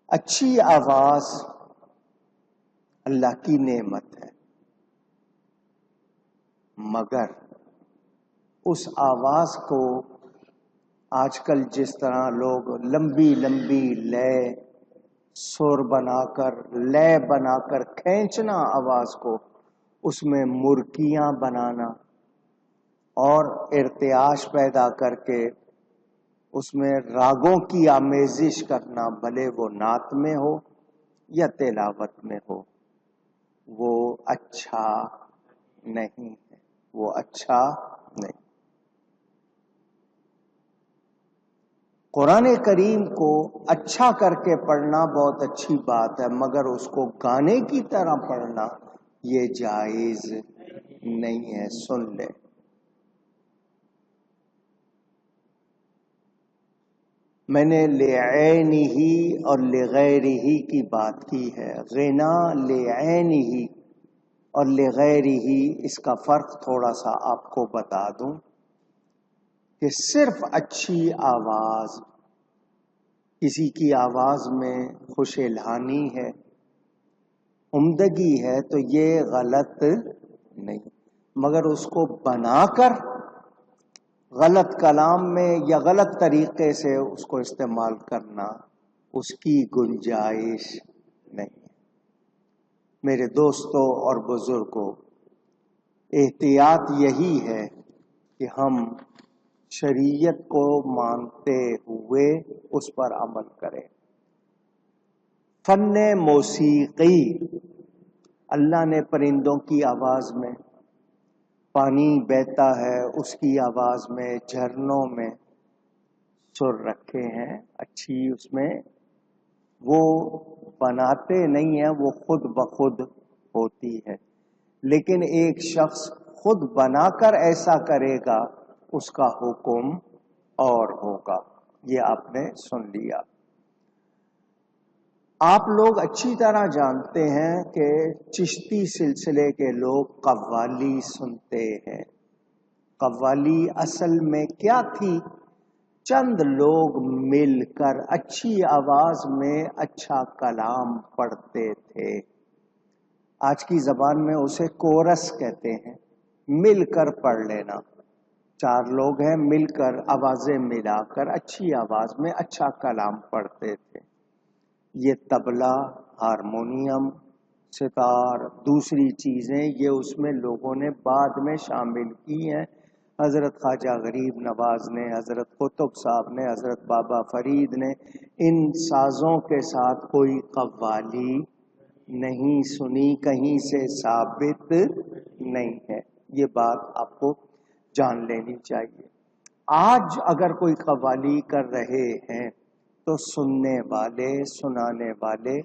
اچھی آواز اللہ کی نعمت ہے، مگر اس آواز کو آج کل جس طرح لوگ لمبی لمبی سر بنا کر لے بنا کر کھینچنا آواز کو، اس میں مرکیاں بنانا اور ارتعاش پیدا کر کے اس میں راگوں کی آمیزش کرنا، بھلے وہ نعت میں ہو یا تلاوت میں ہو، وہ اچھا نہیں ہے، وہ اچھا نہیں۔ قرآن کریم کو اچھا کر کے پڑھنا بہت اچھی بات ہے، مگر اس کو گانے کی طرح پڑھنا یہ جائز نہیں ہے۔ سن لے، میں نے لعینہ اور لغیرہ کی بات کی ہے۔ غنا لعینہ اور لغیرہ، اس کا فرق تھوڑا سا آپ کو بتا دوں کہ صرف اچھی آواز، کسی کی آواز میں خوش الہانی ہے، عمدگی ہے، تو یہ غلط نہیں، مگر اس کو بنا کر غلط کلام میں یا غلط طریقے سے اس کو استعمال کرنا، اس کی گنجائش نہیں ہے۔ میرے دوستوں اور بزرگوں، احتیاط یہی ہے کہ ہم شریعت کو مانتے ہوئے اس پر عمل کریں۔ فن موسیقی، اللہ نے پرندوں کی آواز میں، پانی بہتا ہے اس کی آواز میں، جھرنوں میں سر رکھے ہیں، اچھی اس میں وہ بناتے نہیں ہیں، وہ خود بخود ہوتی ہے۔ لیکن ایک شخص خود بنا کر ایسا کرے گا، اس کا حکم اور ہوگا۔ یہ آپ نے سن لیا۔ آپ لوگ اچھی طرح جانتے ہیں کہ چشتی سلسلے کے لوگ قوالی سنتے ہیں۔ قوالی اصل میں کیا تھی؟ چند لوگ مل کر اچھی آواز میں اچھا کلام پڑھتے تھے۔ آج کی زبان میں اسے کورس کہتے ہیں، مل کر پڑھ لینا۔ چار لوگ ہیں، مل کر آوازیں ملا کر اچھی آواز میں اچھا کلام پڑھتے تھے۔ یہ طبلہ، ہارمونیم، ستار، دوسری چیزیں یہ اس میں لوگوں نے بعد میں شامل کی ہیں۔ حضرت خواجہ غریب نواز نے، حضرت قطب صاحب نے، حضرت بابا فرید نے ان سازوں کے ساتھ کوئی قوالی نہیں سنی، کہیں سے ثابت نہیں ہے۔ یہ بات آپ کو جان لینی چاہیے۔ آج اگر کوئی قوالی کر رہے ہیں تو سننے والے، سنانے والے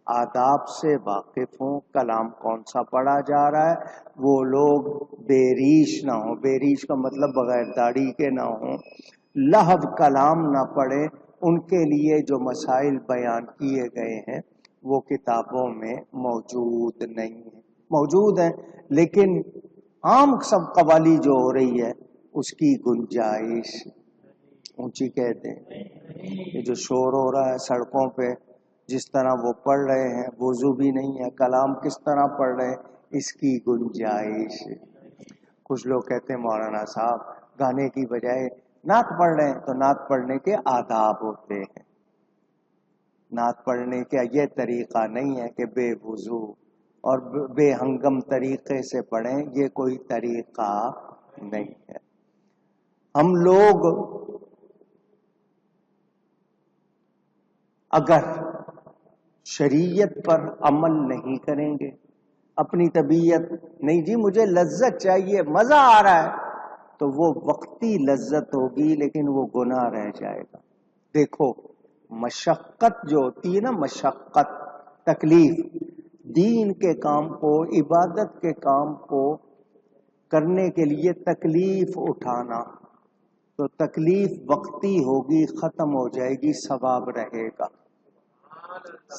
آداب سے واقف ہوں، کلام کون سا پڑھا جا رہا ہے، وہ لوگ بے ریش نہ ہوں، بے ریش کا مطلب بغیر داڑھی کے نہ ہوں، لہو کلام نہ پڑھیں۔ ان کے لیے جو مسائل بیان کیے گئے ہیں وہ کتابوں میں موجود نہیں ہیں، موجود ہیں، لیکن عام سب قوالی جو ہو رہی ہے اس کی گنجائش، اونچی کہتے ہیں، یہ جو شور ہو رہا ہے سڑکوں پہ، جس طرح وہ پڑھ رہے ہیں، وضو بھی نہیں ہے، کلام کس طرح پڑھ رہے ہیں، اس کی گنجائش۔ کچھ لوگ کہتے ہیں مولانا صاحب گانے کی بجائے نعت پڑھ رہے ہیں، تو نعت پڑھنے کے آداب ہوتے ہیں۔ نعت پڑھنے کا یہ طریقہ نہیں ہے کہ بے وضو اور بے ہنگم طریقے سے پڑھیں، یہ کوئی طریقہ نہیں ہے۔ ہم لوگ اگر شریعت پر عمل نہیں کریں گے، اپنی طبیعت نہیں جی مجھے لذت چاہیے، مزہ آ رہا ہے، تو وہ وقتی لذت ہوگی لیکن وہ گناہ رہ جائے گا۔ دیکھو مشقت جو ہوتی ہے نا، مشقت، تکلیف، دین کے کام کو، عبادت کے کام کو کرنے کے لیے تکلیف اٹھانا، تو تکلیف وقتی ہوگی، ختم ہو جائے گی، ثواب رہے گا،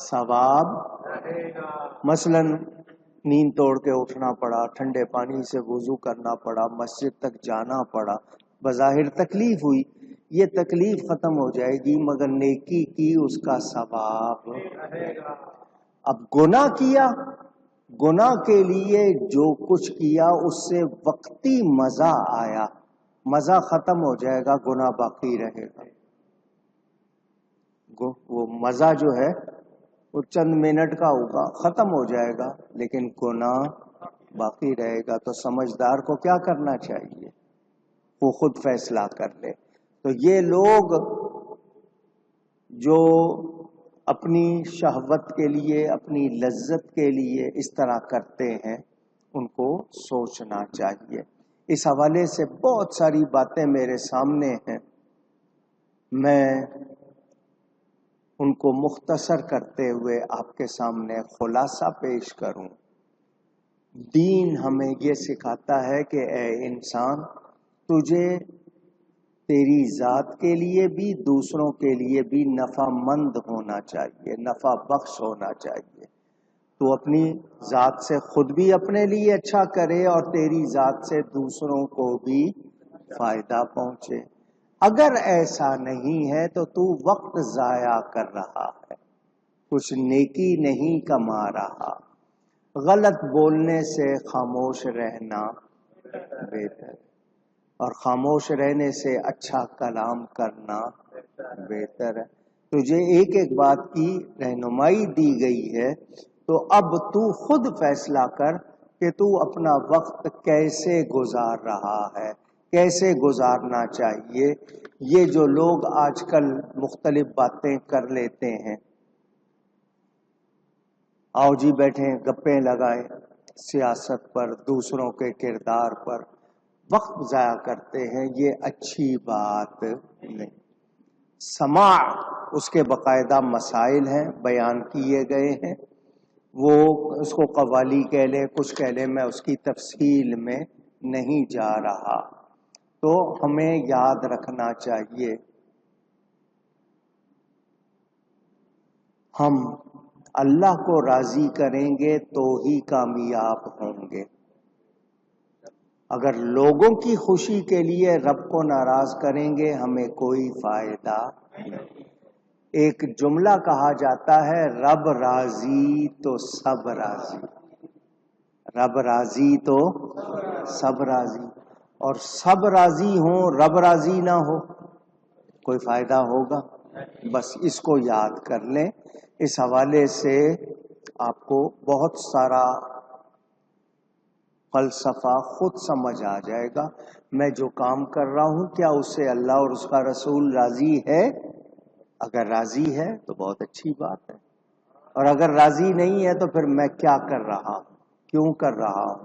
ثواب رہے گا۔ مثلا نیند توڑ کے اٹھنا پڑا، ٹھنڈے پانی سے وضو کرنا پڑا، مسجد تک جانا پڑا، بظاہر تکلیف ہوئی، یہ تکلیف ختم ہو جائے گی، مگر نیکی کی اس کا ثواب۔ اب گناہ کیا، گناہ کے لیے جو کچھ کیا اس سے وقتی مزہ آیا، مزہ ختم ہو جائے گا، گناہ باقی رہے گا۔ وہ مزہ جو ہے وہ چند منٹ کا ہوگا، ختم ہو جائے گا، لیکن گناہ باقی رہے گا۔ تو سمجھدار کو کیا کرنا چاہیے؟ وہ خود فیصلہ کر لے۔ تو یہ لوگ جو اپنی شہوت کے لیے، اپنی لذت کے لیے اس طرح کرتے ہیں، ان کو سوچنا چاہیے۔ اس حوالے سے بہت ساری باتیں میرے سامنے ہیں، میں ان کو مختصر کرتے ہوئے آپ کے سامنے خلاصہ پیش کروں۔ دین ہمیں یہ سکھاتا ہے کہ اے انسان، تجھے تیری ذات کے لیے بھی دوسروں کے لیے بھی نفع مند ہونا چاہیے، نفع بخش ہونا چاہیے۔ تو اپنی ذات سے خود بھی اپنے لیے اچھا کرے اور تیری ذات سے دوسروں کو بھی فائدہ پہنچے۔ اگر ایسا نہیں ہے تو تو وقت ضائع کر رہا ہے، کچھ نیکی نہیں کما رہا۔ غلط بولنے سے خاموش رہنا بہتر ہے، اور خاموش رہنے سے اچھا کلام کرنا بہتر ہے۔ تجھے ایک ایک بات کی رہنمائی دی گئی ہے، تو اب تو خود فیصلہ کر کہ تو اپنا وقت کیسے گزار رہا ہے، کیسے گزارنا چاہیے۔ یہ جو لوگ آج کل مختلف باتیں کر لیتے ہیں، آؤ جی بیٹھیں گپیں لگائیں، سیاست پر، دوسروں کے کردار پر وقت ضائع کرتے ہیں، یہ اچھی بات نہیں۔ سماع، اس کے باقاعدہ مسائل ہیں، بیان کیے گئے ہیں، وہ اس کو قوالی کہہ لیں، کچھ کہہ لیں، میں اس کی تفصیل میں نہیں جا رہا۔ تو ہمیں یاد رکھنا چاہیے، ہم اللہ کو راضی کریں گے تو ہی کامیاب ہوں گے۔ اگر لوگوں کی خوشی کے لیے رب کو ناراض کریں گے، ہمیں کوئی فائدہ نہیں۔ ایک جملہ کہا جاتا ہے، رب راضی تو سب راضی، رب راضی تو سب راضی، اور سب راضی ہوں رب راضی نہ ہو، کوئی فائدہ ہوگا؟ بس اس کو یاد کر لیں۔ اس حوالے سے آپ کو بہت سارا فلسفہ خود سمجھ آ جائے گا۔ میں جو کام کر رہا ہوں، کیا اس سے اللہ اور اس کا رسول راضی ہے؟ اگر راضی ہے تو بہت اچھی بات ہے، اور اگر راضی نہیں ہے تو پھر میں کیا کر رہا ہوں، کیوں کر رہا ہوں؟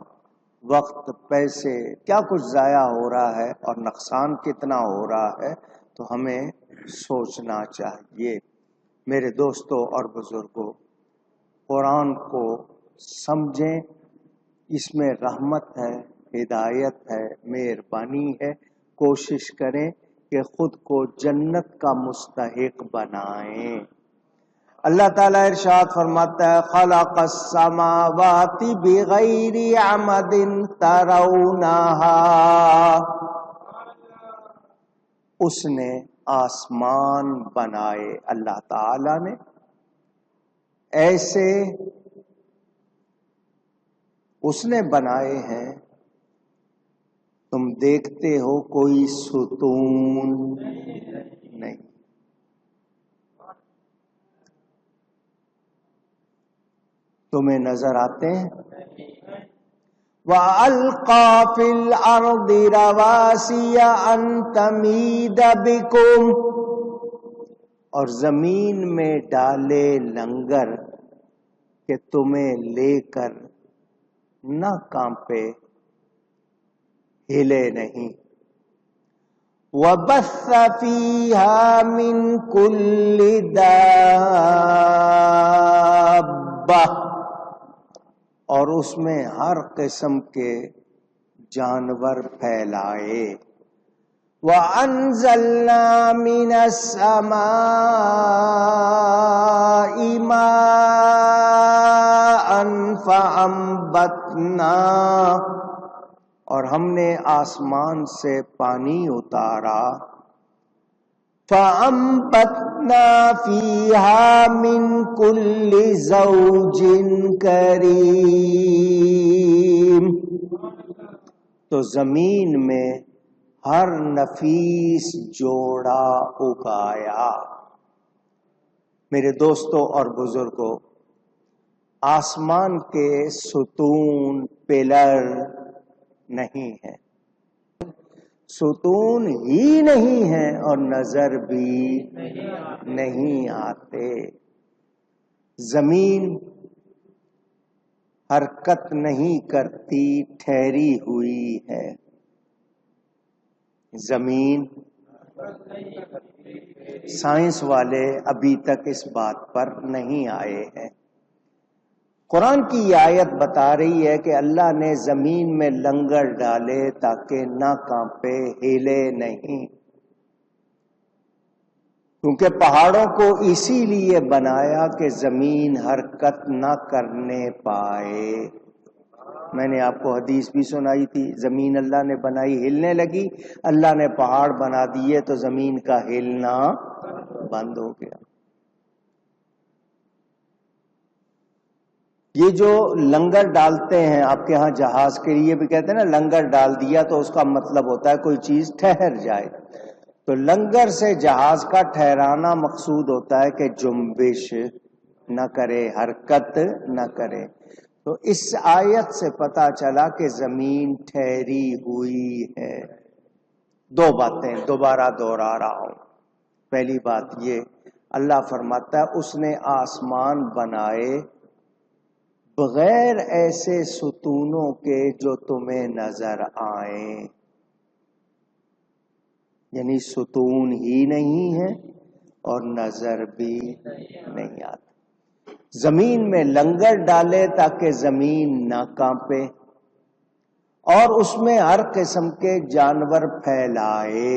وقت، پیسے، کیا کچھ ضائع ہو رہا ہے اور نقصان کتنا ہو رہا ہے، تو ہمیں سوچنا چاہیے۔ میرے دوستوں اور بزرگوں، قرآن کو سمجھیں، اس میں رحمت ہے، ہدایت ہے، مہربانی ہے۔ کوشش کریں کہ خود کو جنت کا مستحق بنائیں۔ اللہ تعالیٰ ارشاد فرماتا ہے، خلق السماوات بغیر عمد ترونہا، اس نے آسمان بنائے، اللہ تعالیٰ نے ایسے اس نے بنائے ہیں، تم دیکھتے ہو کوئی ستون نہیں۔ تمہیں نظر آتے ہیں؟ وَأَلْقَى فِي الْأَرْضِ رَوَاسِيَ أَن تَمِيدَ بِكُمْ، اور زمین میں ڈالے لنگر کہ تمہیں لے کر نہ کانپے، ہلے نہیں۔ وَبَثَّ فِيهَا مِن كُلِّ دَابَّةٍ، اور اس میں ہر قسم کے جانور پھیلائے۔ وَأَنزَلْنَا مِنَ السَّمَاءِ مَاءً فَأَنبَتْنَا، اور ہم نے آسمان سے پانی اتارا فَأَنبَتْنَا فِيهَا مِن كُلِّ زَوْجٍ كَرِيمٍ، تو زمین میں ہر نفیس جوڑا اگایا۔ میرے دوستوں اور بزرگوں، آسمان کے ستون پلر نہیں ہیں، ستون ہی نہیں ہیں اور نظر بھی نہیں آتے۔ زمین حرکت نہیں کرتی، ٹھہری ہوئی ہے۔ زمین، سائنس والے ابھی تک اس بات پر نہیں آئے ہیں۔ قرآن کی یہ آیت بتا رہی ہے کہ اللہ نے زمین میں لنگر ڈالے تاکہ نہ کانپے، ہلے نہیں، کیونکہ پہاڑوں کو اسی لیے بنایا کہ زمین حرکت نہ کرنے پائے۔ میں نے آپ کو حدیث بھی سنائی تھی، زمین اللہ نے بنائی، ہلنے لگی، اللہ نے پہاڑ بنا دیے تو زمین کا ہلنا بند ہو گیا۔ یہ جو لنگر ڈالتے ہیں آپ کے ہاں جہاز کے لیے بھی کہتے ہیں نا، لنگر ڈال دیا تو اس کا مطلب ہوتا ہے کوئی چیز ٹھہر جائے، تو لنگر سے جہاز کا ٹھہرانا مقصود ہوتا ہے کہ جنبش نہ کرے، حرکت نہ کرے۔ تو اس آیت سے پتہ چلا کہ زمین ٹھہری ہوئی ہے۔ دو باتیں دوبارہ دہرا رہا ہوں۔ پہلی بات یہ، اللہ فرماتا ہے اس نے آسمان بنائے بغیر ایسے ستونوں کے جو تمہیں نظر آئیں، یعنی ستون ہی نہیں ہے اور نظر بھی نہیں آتا۔ زمین میں لنگر ڈالے تاکہ زمین نہ کانپے، اور اس میں ہر قسم کے جانور پھیلائے۔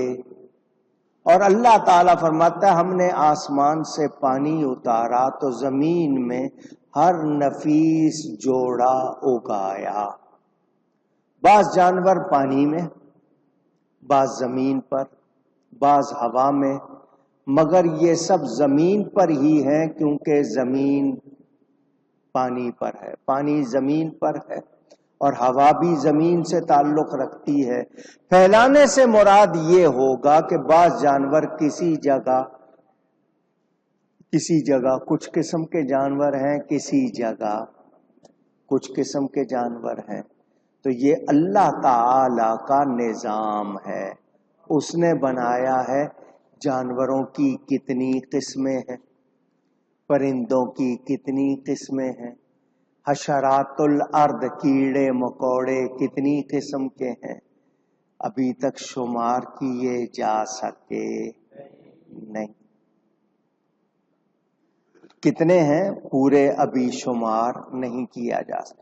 اور اللہ تعالیٰ فرماتا ہے ہم نے آسمان سے پانی اتارا تو زمین میں ہر نفیس جوڑا اگایا۔ بعض جانور پانی میں، بعض زمین پر، بعض ہوا میں، مگر یہ سب زمین پر ہی ہیں کیونکہ زمین پانی پر ہے، پانی زمین پر ہے، اور ہوا بھی زمین سے تعلق رکھتی ہے۔ پھیلانے سے مراد یہ ہوگا کہ بعض جانور کسی جگہ کچھ قسم کے جانور ہیں، کسی جگہ کچھ قسم کے جانور ہیں، تو یہ اللہ تعالی کا نظام ہے۔ اس نے بنایا ہے۔ جانوروں کی کتنی قسمیں ہیں، پرندوں کی کتنی قسمیں ہیں، حشرات الارض کیڑے مکوڑے کتنی قسم کے ہیں، ابھی تک شمار کیے جا سکے نہیں۔ کتنے ہیں پورے ابھی شمار نہیں کیا جا سکتا۔